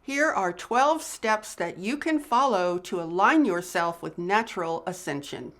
Here are 12 steps that you can follow to align yourself with natural ascension.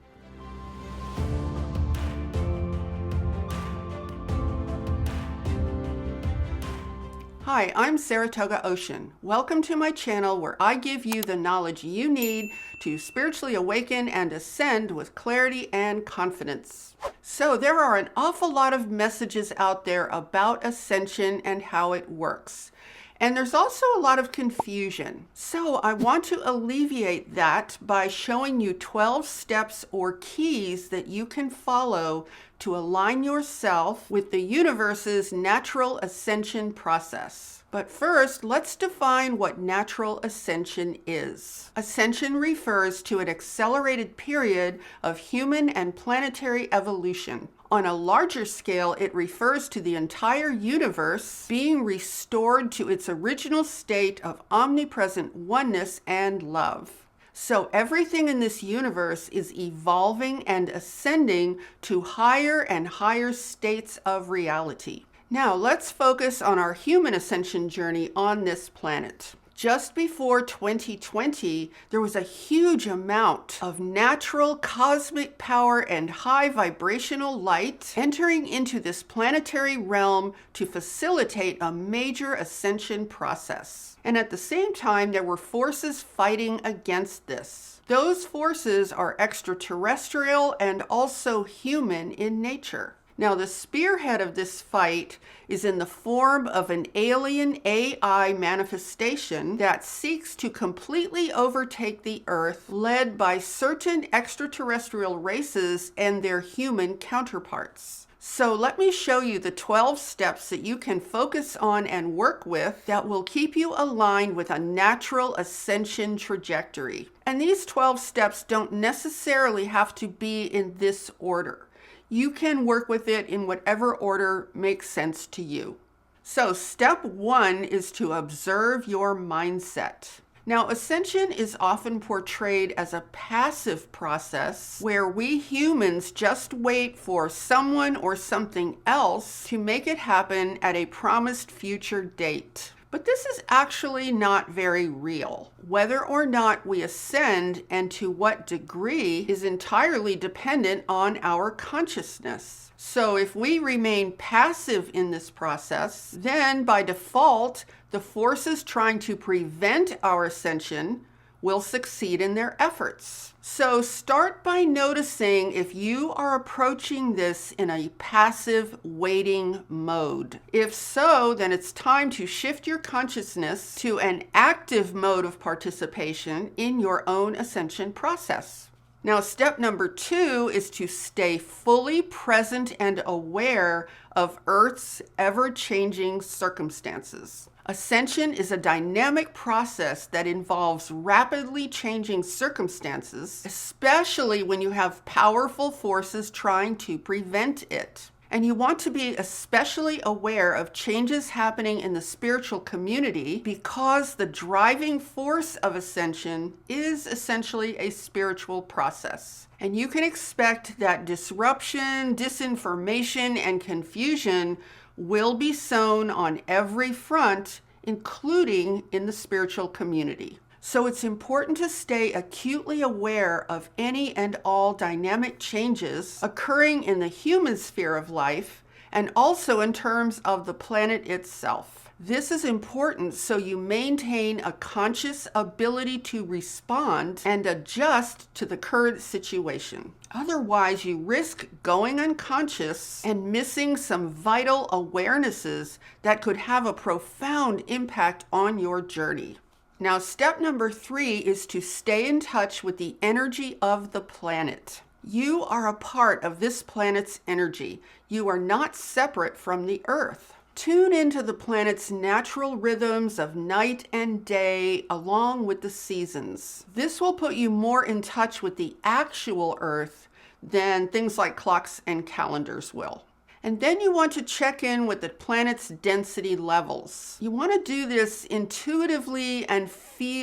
Hi, I'm Saratoga Ocean. Welcome to my channel where I give you the knowledge you need to spiritually awaken and ascend with clarity and confidence. So there are an awful lot of messages out there about ascension and how it works. And there's also a lot of confusion. So I want to alleviate that by showing you 12 steps or keys that you can follow to align yourself with the universe's natural ascension process. But first, let's define what natural ascension is. Ascension refers to an accelerated period of human and planetary evolution. On a larger scale, it refers to the entire universe being restored to its original state of omnipresent oneness and love. So everything in this universe is evolving and ascending to higher and higher states of reality. Now let's focus on our human ascension journey on this planet. Just before 2020, there was a huge amount of natural cosmic power and high vibrational light entering into this planetary realm to facilitate a major ascension process. And at the same time, there were forces fighting against this. Those forces are extraterrestrial and also human in nature. Now, the spearhead of this fight is in the form of an alien AI manifestation that seeks to completely overtake the Earth, led by certain extraterrestrial races and their human counterparts. So let me show you the 12 steps that you can focus on and work with that will keep you aligned with a natural ascension trajectory. And these 12 steps don't necessarily have to be in this order. You can work with it in whatever order makes sense to you. So step 1 is to observe your mindset. Now, ascension is often portrayed as a passive process where we humans just wait for someone or something else to make it happen at a promised future date. But this is actually not very real. Whether or not we ascend and to what degree is entirely dependent on our consciousness. So if we remain passive in this process, then by default, the forces trying to prevent our ascension will succeed in their efforts. So start by noticing if you are approaching this in a passive waiting mode. If so, then it's time to shift your consciousness to an active mode of participation in your own ascension process. Now, step number 2 is to stay fully present and aware of Earth's ever-changing circumstances. Ascension is a dynamic process that involves rapidly changing circumstances, especially when you have powerful forces trying to prevent it. And you want to be especially aware of changes happening in the spiritual community because the driving force of ascension is essentially a spiritual process. And you can expect that disruption, disinformation, and confusion will be sown on every front, including in the spiritual community. So it's important to stay acutely aware of any and all dynamic changes occurring in the human sphere of life and also in terms of the planet itself. This is important so you maintain a conscious ability to respond and adjust to the current situation. Otherwise, you risk going unconscious and missing some vital awarenesses that could have a profound impact on your journey. Now, step number 3 is to stay in touch with the energy of the planet. You are a part of this planet's energy. You are not separate from the Earth. Tune into the planet's natural rhythms of night and day along with the seasons. This will put you more in touch with the actual Earth than things like clocks and calendars will. And then you want to check in with the planet's density levels. You want to do this intuitively and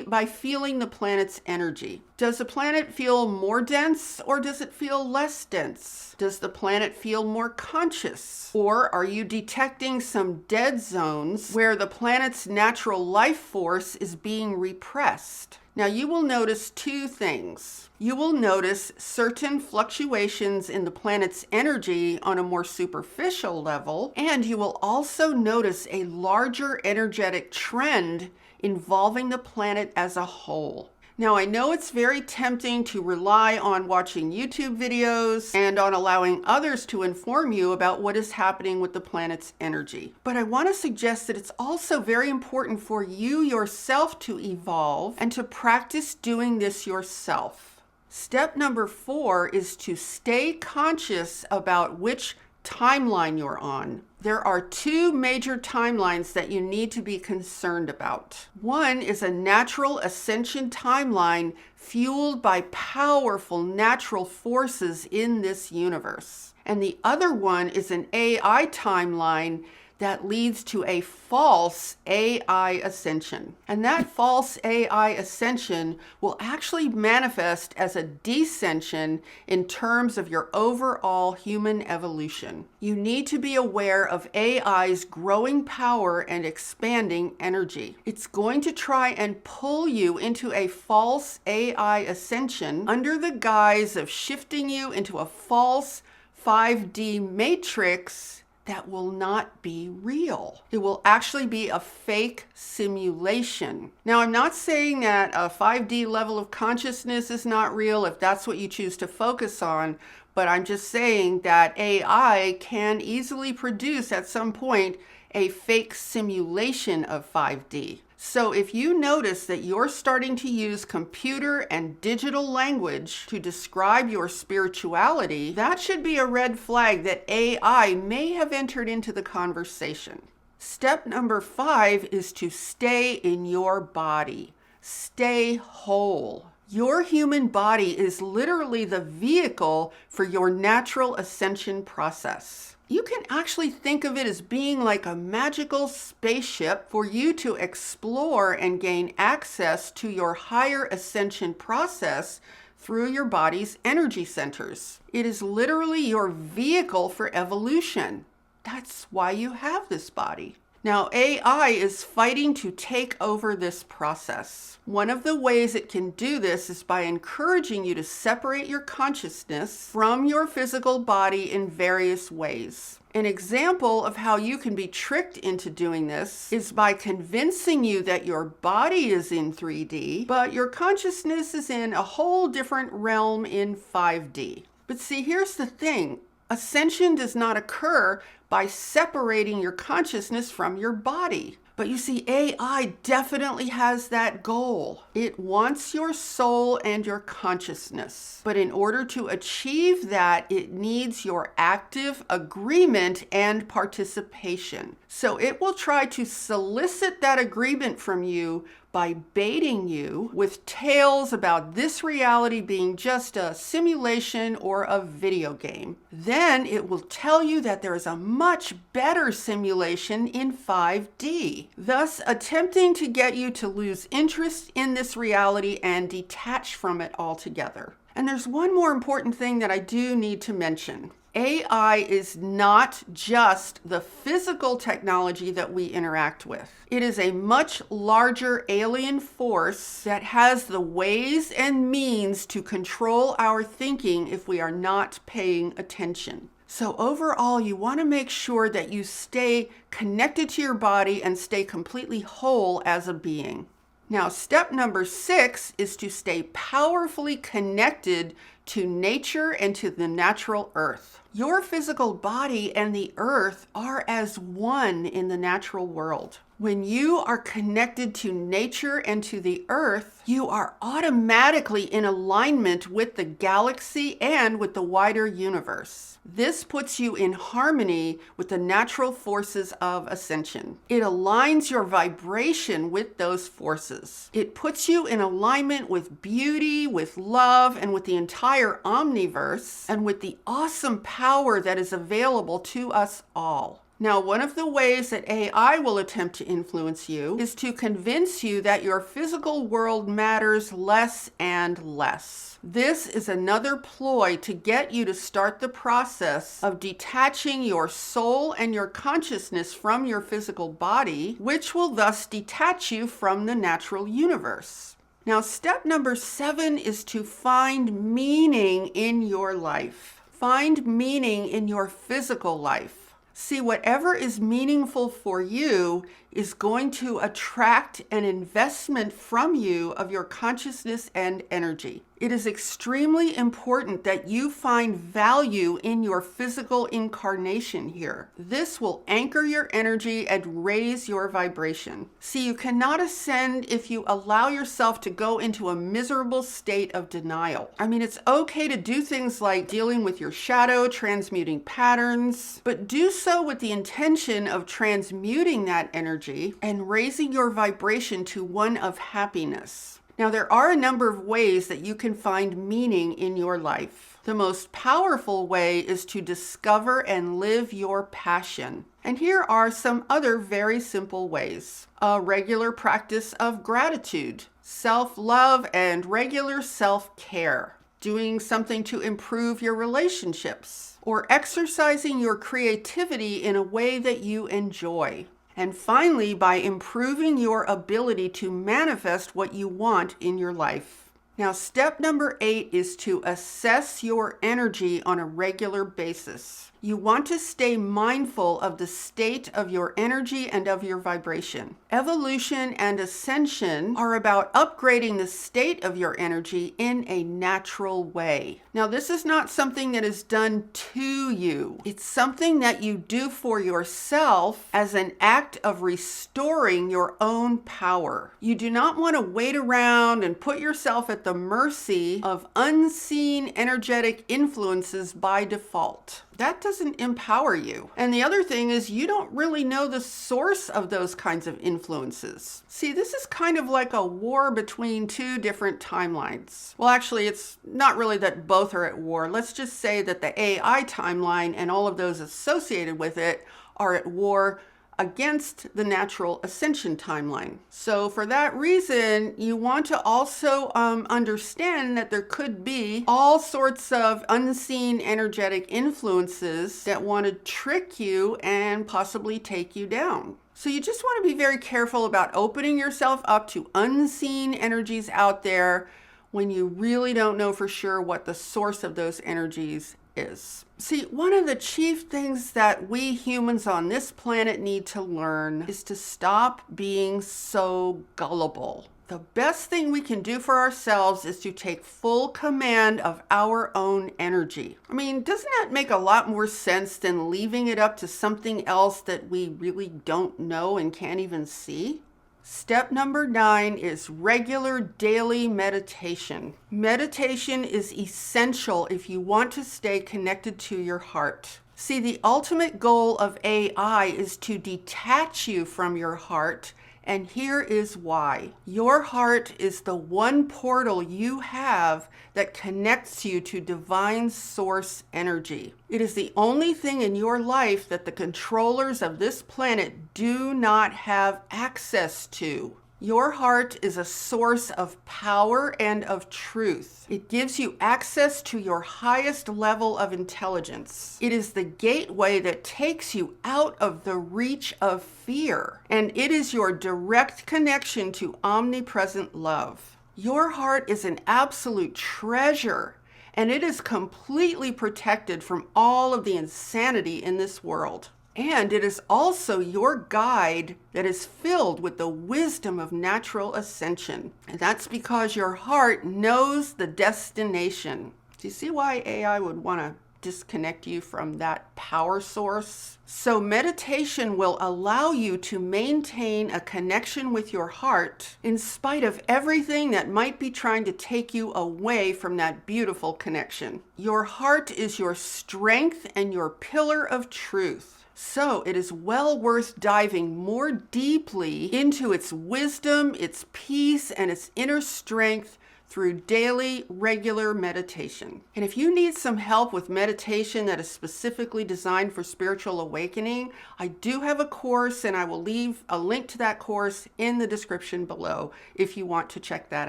by feeling the planet's energy. Does the planet feel more dense or does it feel less dense? Does the planet feel more conscious? Or are you detecting some dead zones where the planet's natural life force is being repressed? Now you will notice two things. You will notice certain fluctuations in the planet's energy on a more superficial level, and you will also notice a larger energetic trend involving the planet as a whole. Now, I know it's very tempting to rely on watching YouTube videos and on allowing others to inform you about what is happening with the planet's energy. But I want to suggest that it's also very important for you yourself to evolve and to practice doing this yourself. Step number 4 is to stay conscious about which timeline you're on. There are 2 major timelines that you need to be concerned about. One is a natural ascension timeline fueled by powerful natural forces in this universe. And the other one is an AI timeline that leads to a false AI ascension. And that false AI ascension will actually manifest as a descension in terms of your overall human evolution. You need to be aware of AI's growing power and expanding energy. It's going to try and pull you into a false AI ascension under the guise of shifting you into a false 5D matrix that will not be real. It will actually be a fake simulation. Now, I'm not saying that a 5D level of consciousness is not real if that's what you choose to focus on, but I'm just saying that AI can easily produce at some point a fake simulation of 5D. So if you notice that you're starting to use computer and digital language to describe your spirituality, that should be a red flag that AI may have entered into the conversation. Step number 5 is to stay in your body. Stay whole. Your human body is literally the vehicle for your natural ascension process. You can actually think of it as being like a magical spaceship for you to explore and gain access to your higher ascension process through your body's energy centers. It is literally your vehicle for evolution. That's why you have this body. Now, AI is fighting to take over this process. One of the ways it can do this is by encouraging you to separate your consciousness from your physical body in various ways. An example of how you can be tricked into doing this is by convincing you that your body is in 3D, but your consciousness is in a whole different realm in 5D. But see, here's the thing. Ascension does not occur by separating your consciousness from your body. But you see, AI definitely has that goal. It wants your soul and your consciousness. But in order to achieve that, it needs your active agreement and participation. So it will try to solicit that agreement from you by baiting you with tales about this reality being just a simulation or a video game. Then it will tell you that there is a much better simulation in 5D, thus attempting to get you to lose interest in this reality and detach from it altogether. And there's one more important thing that I do need to mention. AI is not just the physical technology that we interact with. It is a much larger alien force that has the ways and means to control our thinking if we are not paying attention. So overall, you want to make sure that you stay connected to your body and stay completely whole as a being. Now, step number 6 is to stay powerfully connected to nature and to the natural earth. Your physical body and the earth are as one in the natural world. When you are connected to nature and to the earth, you are automatically in alignment with the galaxy and with the wider universe. This puts you in harmony with the natural forces of ascension. It aligns your vibration with those forces. It puts you in alignment with beauty, with love, and with the entire omniverse, and with the awesome power that is available to us all. Now, one of the ways that AI will attempt to influence you is to convince you that your physical world matters less and less. This is another ploy to get you to start the process of detaching your soul and your consciousness from your physical body, which will thus detach you from the natural universe. Now, step number 7 is to find meaning in your life. Find meaning in your physical life. See, whatever is meaningful for you is going to attract an investment from you of your consciousness and energy. It is extremely important that you find value in your physical incarnation here. This will anchor your energy and raise your vibration. See, you cannot ascend if you allow yourself to go into a miserable state of denial. I mean, it's okay to do things like dealing with your shadow, transmuting patterns, but do so with the intention of transmuting that energy and raising your vibration to one of happiness. Now, there are a number of ways that you can find meaning in your life. The most powerful way is to discover and live your passion. And here are some other very simple ways. A regular practice of gratitude, self-love, and regular self-care. Doing something to improve your relationships, or exercising your creativity in a way that you enjoy. And finally, by improving your ability to manifest what you want in your life. Now, step number 8 is to assess your energy on a regular basis. You want to stay mindful of the state of your energy and of your vibration. Evolution and ascension are about upgrading the state of your energy in a natural way. Now, this is not something that is done to you. It's something that you do for yourself as an act of restoring your own power. You do not want to wait around and put yourself at the mercy of unseen energetic influences by default. That doesn't empower you. And the other thing is you don't really know the source of those kinds of influences. See, this is kind of like a war between two different timelines. Well, actually, it's not really that both are at war. Let's just say that the AI timeline and all of those associated with it are at war against the natural ascension timeline. So for that reason, you want to also understand that there could be all sorts of unseen energetic influences that want to trick you and possibly take you down. So you just want to be very careful about opening yourself up to unseen energies out there when you really don't know for sure what the source of those energies is. See, one of the chief things that we humans on this planet need to learn is to stop being so gullible. The best thing we can do for ourselves is to take full command of our own energy. I mean, doesn't that make a lot more sense than leaving it up to something else that we really don't know and can't even see? Step number 9 is regular daily meditation. Meditation is essential if you want to stay connected to your heart. See, the ultimate goal of AI is to detach you from your heart, and here is why. Your heart is the one portal you have that connects you to divine source energy. It is the only thing in your life that the controllers of this planet do not have access to. Your heart is a source of power and of truth. It gives you access to your highest level of intelligence. It is the gateway that takes you out of the reach of fear, and it is your direct connection to omnipresent love. Your heart is an absolute treasure, and it is completely protected from all of the insanity in this world. And it is also your guide that is filled with the wisdom of natural ascension. And that's because your heart knows the destination. Do you see why AI would want to disconnect you from that power source? So meditation will allow you to maintain a connection with your heart in spite of everything that might be trying to take you away from that beautiful connection. Your heart is your strength and your pillar of truth. So it is well worth diving more deeply into its wisdom, its peace, and its inner strength through daily, regular meditation. And if you need some help with meditation that is specifically designed for spiritual awakening, I do have a course, and I will leave a link to that course in the description below if you want to check that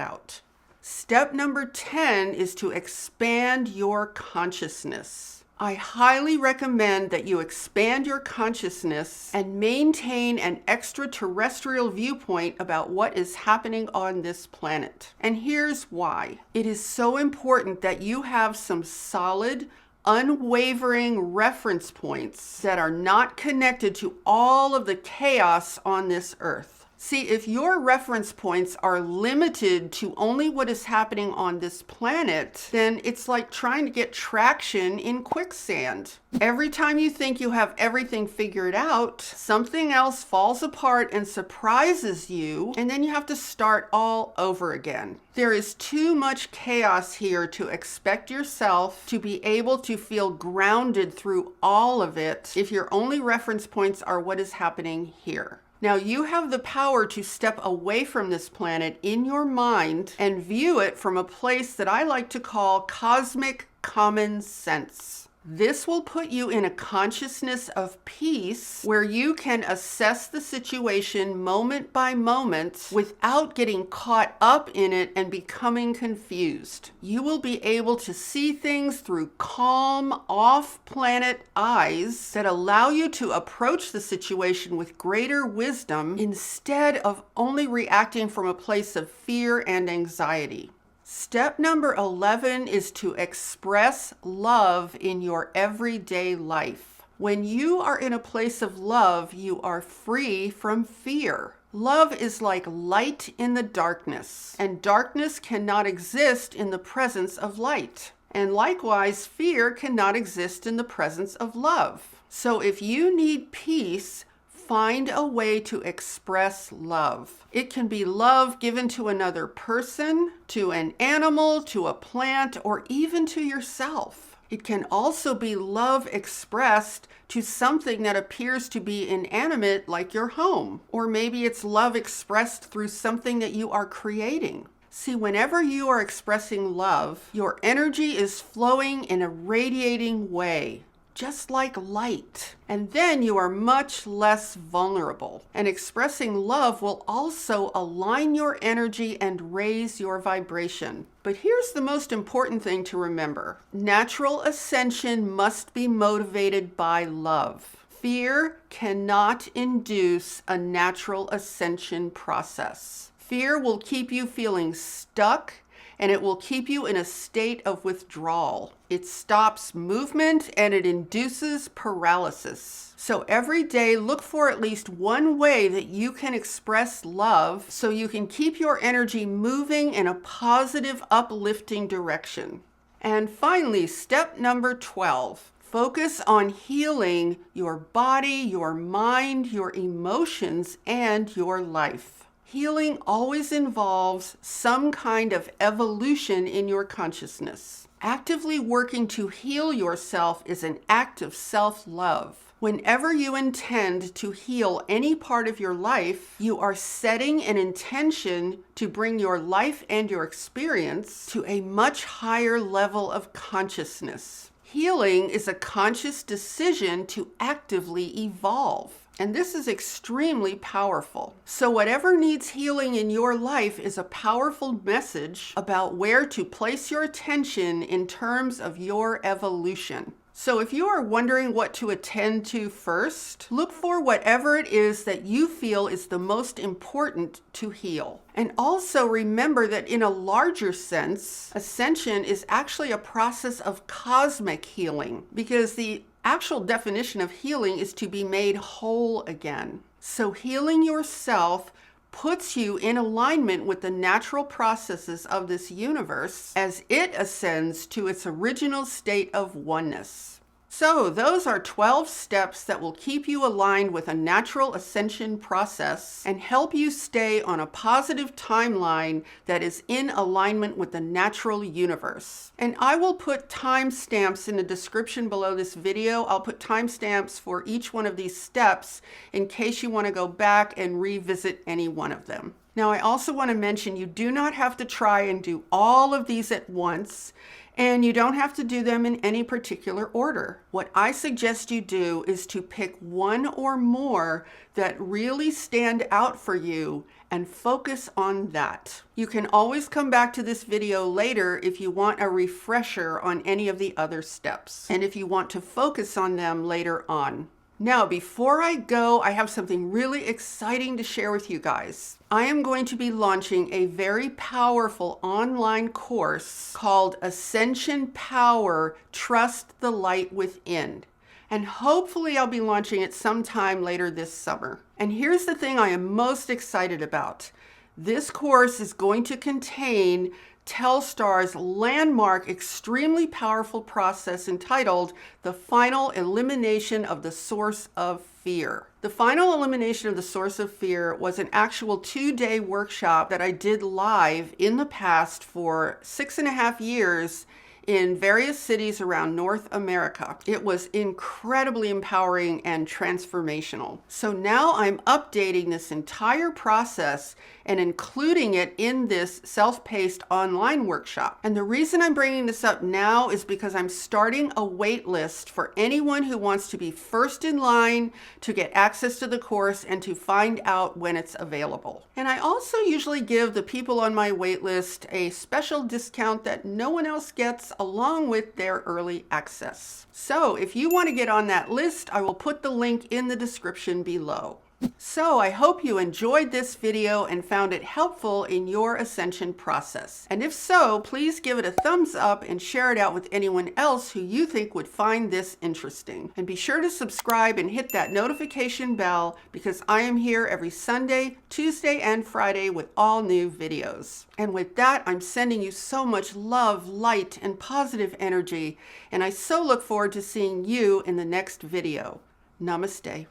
out. Step number 10 is to expand your consciousness. I highly recommend that you expand your consciousness and maintain an extraterrestrial viewpoint about what is happening on this planet. And here's why. It is so important that you have some solid, unwavering reference points that are not connected to all of the chaos on this earth. See, if your reference points are limited to only what is happening on this planet, then it's like trying to get traction in quicksand. Every time you think you have everything figured out, something else falls apart and surprises you, and then you have to start all over again. There is too much chaos here to expect yourself to be able to feel grounded through all of it if your only reference points are what is happening here. Now, you have the power to step away from this planet in your mind and view it from a place that I like to call cosmic common sense. This will put you in a consciousness of peace where you can assess the situation moment by moment without getting caught up in it and becoming confused. You will be able to see things through calm, off-planet eyes that allow you to approach the situation with greater wisdom instead of only reacting from a place of fear and anxiety. Step number 11 is to express love in your everyday life. When you are in a place of love, you are free from fear. Love is like light in the darkness, and darkness cannot exist in the presence of light. And likewise, fear cannot exist in the presence of love. So if you need peace, find a way to express love. It can be love given to another person, to an animal, to a plant, or even to yourself. It can also be love expressed to something that appears to be inanimate, like your home. Or maybe it's love expressed through something that you are creating. See, whenever you are expressing love, your energy is flowing in a radiating way, just like light. And then you are much less vulnerable. And expressing love will also align your energy and raise your vibration. But here's the most important thing to remember. Natural ascension must be motivated by love. Fear cannot induce a natural ascension process. Fear will keep you feeling stuck, and it will keep you in a state of withdrawal. It stops movement and it induces paralysis. So every day, look for at least one way that you can express love so you can keep your energy moving in a positive, uplifting direction. And finally, step number 12. Focus on healing your body, your mind, your emotions, and your life. Healing always involves some kind of evolution in your consciousness. Actively working to heal yourself is an act of self-love. Whenever you intend to heal any part of your life, you are setting an intention to bring your life and your experience to a much higher level of consciousness. Healing is a conscious decision to actively evolve. And this is extremely powerful. So whatever needs healing in your life is a powerful message about where to place your attention in terms of your evolution. So if you are wondering what to attend to first, look for whatever it is that you feel is the most important to heal. And also remember that in a larger sense, Ascension is actually a process of cosmic healing, because the actual definition of healing is to be made whole again. So healing yourself puts you in alignment with the natural processes of this universe as it ascends to its original state of oneness. So those are 12 steps that will keep you aligned with a natural ascension process and help you stay on a positive timeline that is in alignment with the natural universe. And I will put timestamps in the description below this video. I'll put timestamps for each one of these steps in case you want to go back and revisit any one of them. Now, I also want to mention you do not have to try and do all of these at once, and you don't have to do them in any particular order. What I suggest you do is to pick one or more that really stand out for you and focus on that. You can always come back to this video later if you want a refresher on any of the other steps, and if you want to focus on them later on. Now, before I go, I have something really exciting to share with you guys. I am going to be launching a very powerful online course called Ascension Power, Trust the Light Within. And hopefully I'll be launching it sometime later this summer. And here's the thing I am most excited about. This course is going to contain Telstar's landmark, extremely powerful process entitled The Final Elimination of the Source of Fear. The Final Elimination of the Source of Fear was an actual 2-day workshop that I did live in the past for 6.5 years in various cities around North America. It was incredibly empowering and transformational. So now I'm updating this entire process and including it in this self-paced online workshop. And the reason I'm bringing this up now is because I'm starting a wait list for anyone who wants to be first in line to get access to the course and to find out when it's available. And I also usually give the people on my wait list a special discount that no one else gets, along with their early access. So if you want to get on that list, I will put the link in the description below. So I hope you enjoyed this video and found it helpful in your ascension process. And if so, please give it a thumbs up and share it out with anyone else who you think would find this interesting. And be sure to subscribe and hit that notification bell, because I am here every Sunday, Tuesday, and Friday with all new videos. And with that, I'm sending you so much love, light, and positive energy, and I so look forward to seeing you in the next video. Namaste.